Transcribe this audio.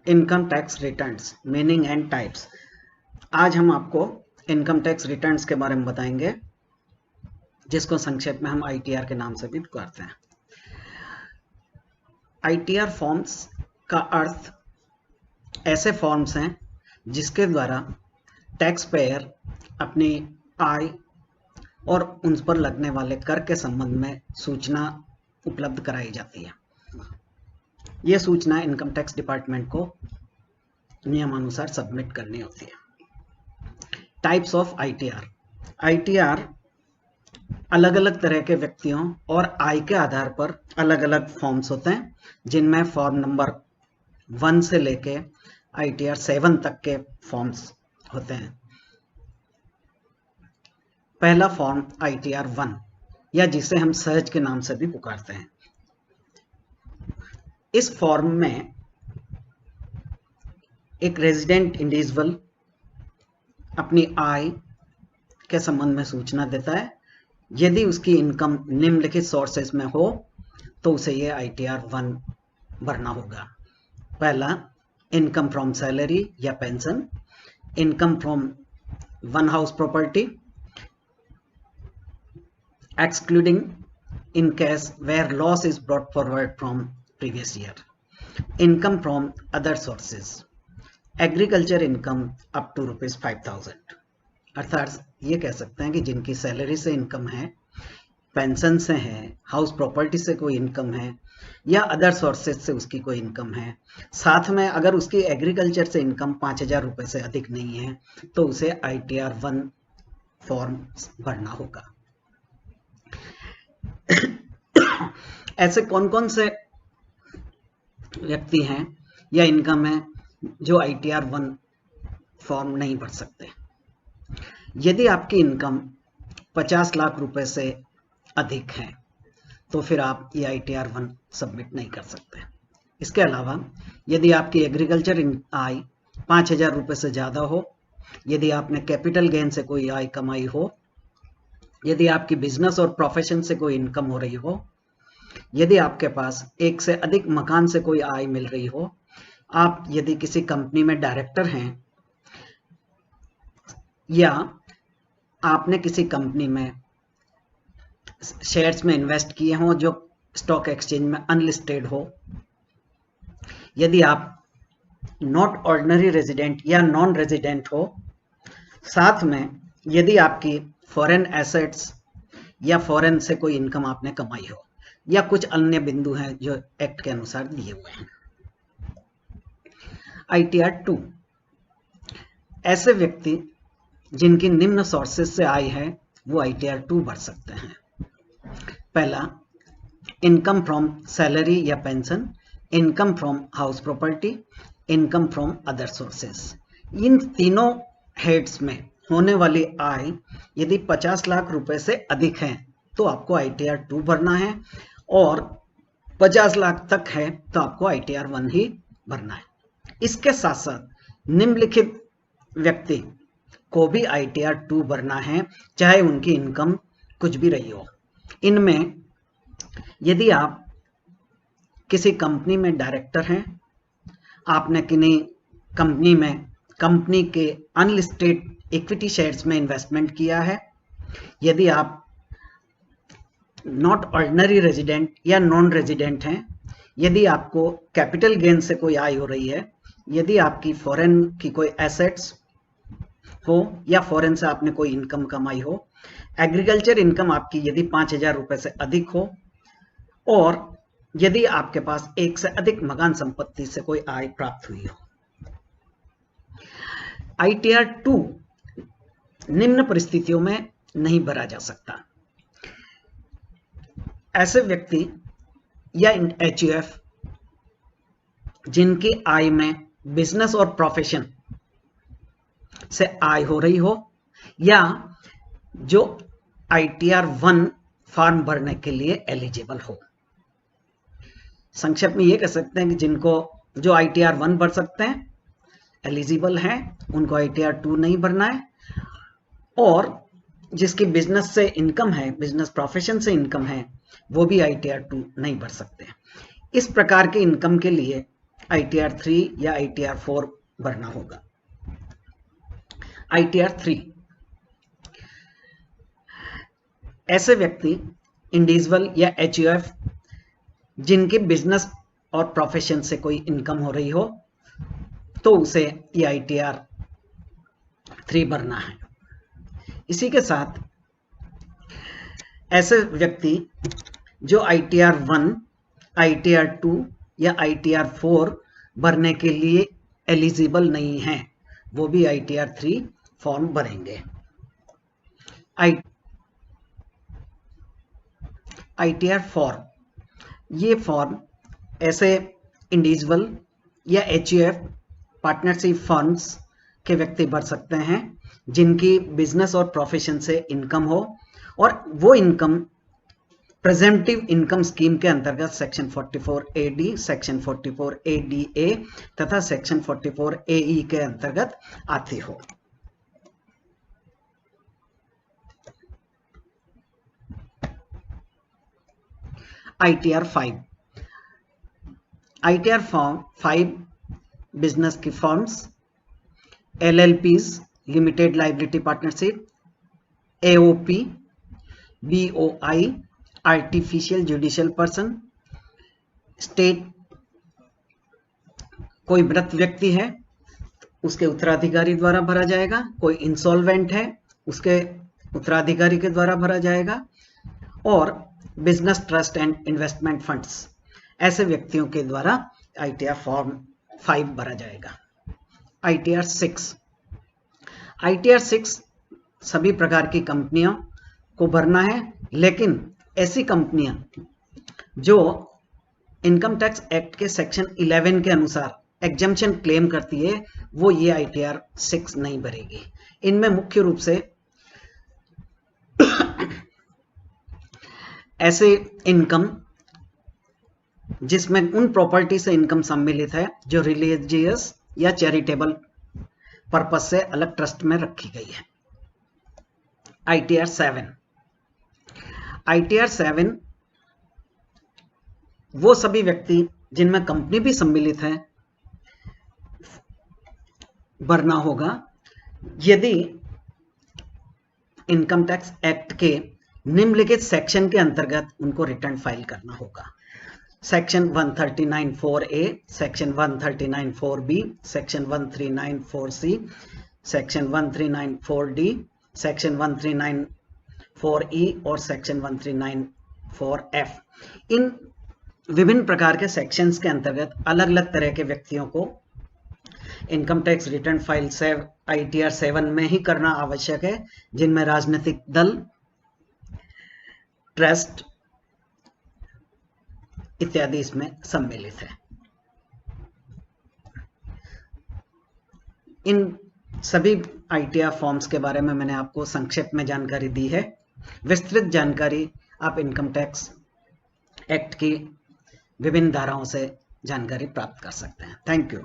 Income tax returns, meaning and types. आज हम आपको इनकम टैक्स रिटर्न्स के बारे में बताएंगे, जिसको संक्षेप में हम आईटीआर के नाम से भी पुकारते हैं। आईटीआर फॉर्म्स का अर्थ ऐसे फॉर्म्स हैं जिसके द्वारा टैक्स पेयर अपनी आय और उन पर लगने वाले कर के संबंध में सूचना उपलब्ध कराई जाती है। यह सूचना इनकम टैक्स डिपार्टमेंट को नियमानुसार सबमिट करनी होती है। Types of ITR. आईटीआर अलग अलग तरह के व्यक्तियों और आय के आधार पर अलग अलग फॉर्म्स होते हैं, जिनमें फॉर्म नंबर 1 से लेके आईटीआर 7 तक के फॉर्म्स होते हैं। पहला फॉर्म आईटीआर 1 या जिसे हम सहज के नाम से भी पुकारते हैं। इस फॉर्म में एक रेजिडेंट इंडिविजुअल अपनी आय के संबंध में सूचना देता है। यदि उसकी इनकम निम्नलिखित सोर्सेस में हो तो उसे यह आईटीआर 1 भरना होगा। पहला, इनकम फ्रॉम सैलरी या pension, income from one house property excluding in case where loss is brought forward from previous year, income from other sources, agriculture income up to ₹5,000। अर्थात ये कह सकते हैं कि जिनकी सैलरी से इनकम है, पेंशन से है, हाउस प्रॉपर्टी से कोई इनकम है या अदर सोर्सेज से उसकी कोई इनकम है, साथ में अगर उसकी एग्रीकल्चर से इनकम ₹5,000 से अधिक नहीं है तो उसे आईटीआर 1 फॉर्म भरना होगा। ऐसे कौन कौन से व्यक्ति हैं या इनकम है जो आईटीआर 1 फॉर्म नहीं भर सकते? यदि आपकी इनकम 50 लाख रुपए से अधिक है तो फिर आप ये आईटीआर 1 सबमिट नहीं कर सकते। इसके अलावा यदि आपकी एग्रीकल्चर आय 5,000 रुपए से ज़्यादा हो, यदि आपने कैपिटल गेन से कोई आय कमाई हो, यदि आपकी बिजनेस और प्रोफेशन से कोई इनकम हो रही हो, यदि आपके पास एक से अधिक मकान से कोई आय मिल रही हो, आप यदि किसी कंपनी में डायरेक्टर हैं या आपने किसी कंपनी में शेयर्स में इन्वेस्ट किए हों जो स्टॉक एक्सचेंज में अनलिस्टेड हो, यदि आप नॉट ऑर्डिनरी रेजिडेंट या नॉन रेजिडेंट हो, साथ में यदि आपकी फॉरेन एसेट्स या फॉरेन से कोई इनकम आपने कमाई हो, या कुछ अन्य बिंदु हैं जो एक्ट के अनुसार दिए हुए हैं। आईटीआर 2, ऐसे व्यक्ति जिनकी निम्न सोर्सेज से आय है वो आईटीआर 2 भर सकते हैं। पहला, इनकम फ्रॉम सैलरी या pension, income from house property, income from other sources. इन तीनों हेड्स में होने वाली आय यदि 50 लाख रुपए से अधिक है तो आपको आईटीआर 2 भरना है, और 50 लाख तक है तो आपको आईटीआर 1 ही भरना है। इसके साथ साथ निम्नलिखित व्यक्ति को भी आईटीआर 2 भरना है, चाहे उनकी इनकम कुछ भी रही हो। इनमें यदि आप किसी कंपनी में डायरेक्टर हैं, आपने किसी कंपनी में कंपनी के अनलिस्टेड इक्विटी शेयर्स में इन्वेस्टमेंट किया है, यदि आप नॉट ऑर्डिनरी रेजिडेंट या नॉन रेजिडेंट हैं, यदि आपको कैपिटल गेन से कोई आय हो रही है, यदि आपकी फॉरेन की कोई एसेट्स हो या फॉरेन से आपने कोई इनकम कमाई हो, एग्रीकल्चर इनकम आपकी यदि 5,000 रुपए से अधिक हो, और यदि आपके पास एक से अधिक मकान संपत्ति से कोई आय प्राप्त हुई हो। आईटीआर 2 निम्न परिस्थितियों में नहीं भरा जा सकता। ऐसे व्यक्ति या एचयूएफ जिनकी आय में बिजनेस और प्रोफेशन से आय हो रही हो, या जो आईटीआर 1 फॉर्म भरने के लिए एलिजिबल हो। संक्षेप में ये कह सकते हैं कि जिनको जो आईटीआर 1 भर सकते हैं, एलिजिबल हैं, उनको आईटीआर 2 नहीं भरना है, और जिसकी बिजनेस से इनकम है, बिजनेस प्रोफेशन से इनकम है, वो भी आईटीआर 2 नहीं भर सकते। इस प्रकार के इनकम के लिए ITR 3 या ITR 4 भरना होगा। ITR 3, ऐसे व्यक्ति इंडिविजुअल या HUF जिनके बिजनेस और प्रोफेशन से कोई इनकम हो रही हो तो उसे ये ITR 3 भरना है। इसी के साथ ऐसे व्यक्ति जो ITR 1, ITR 2 या ITR 4 भरने के लिए एलिजिबल नहीं हैं, वो भी ITR 3 फॉर्म भरेंगे। ITR 4, ये फॉर्म ऐसे इंडिविजुअल या HUF पार्टनरशिप फर्म्स के व्यक्ति भर सकते हैं जिनकी बिजनेस और प्रोफेशन से इनकम हो और वो इनकम प्रेजेंटिव इनकम स्कीम के अंतर्गत सेक्शन 44AD, सेक्शन 44ADA तथा सेक्शन 44AE के अंतर्गत आती हो। ITR 5, ITR 5 बिजनेस की firms, LLPs, limited liability partnership, AOP, BOI, artificial judicial person, state कोई मृत व्यक्ति है उसके उत्तराधिकारी द्वारा भरा जाएगा, कोई इंसॉल्वेंट है उसके उत्तराधिकारी के द्वारा भरा जाएगा, और business trust and investment funds ऐसे व्यक्तियों के द्वारा ITR फॉर्म 5 भरा जाएगा। ITR 6, ITR 6 सभी प्रकार की कंपनियों को भरना है, लेकिन ऐसी कंपनियां जो इनकम टैक्स एक्ट के सेक्शन 11 के अनुसार एग्जम्पशन क्लेम करती है वो ये ITR 6 नहीं भरेगी। इनमें मुख्य रूप से ऐसे इनकम जिसमें उन प्रॉपर्टी से इनकम सम्मिलित है जो रिलीजियस या चैरिटेबल पर्पस से अलग ट्रस्ट में रखी गई है। ITR 7, ITR 7 वो सभी व्यक्ति जिनमें कंपनी भी सम्मिलित है भरना होगा यदि इनकम टैक्स एक्ट के निम्नलिखित सेक्शन के अंतर्गत उनको रिटर्न फाइल करना होगा। Section 139(4)A, section 139(4)B, section 139(4)C, section 139(4)D, section 139(4)E और सेक्शन 139(4)F। इन विभिन्न प्रकार के सेक्शंस के अंतर्गत अलग अलग तरह के व्यक्तियों को इनकम टैक्स रिटर्न फाइल से ITR 7 में ही करना आवश्यक है, जिनमें राजनीतिक दल, ट्रस्ट इत्यादि इसमें सम्मिलित है। इन सभी ITR फॉर्म्स के बारे में मैंने आपको संक्षेप में जानकारी दी है। विस्तृत जानकारी आप इनकम टैक्स एक्ट की विभिन्न धाराओं से जानकारी प्राप्त कर सकते हैं। Thank you.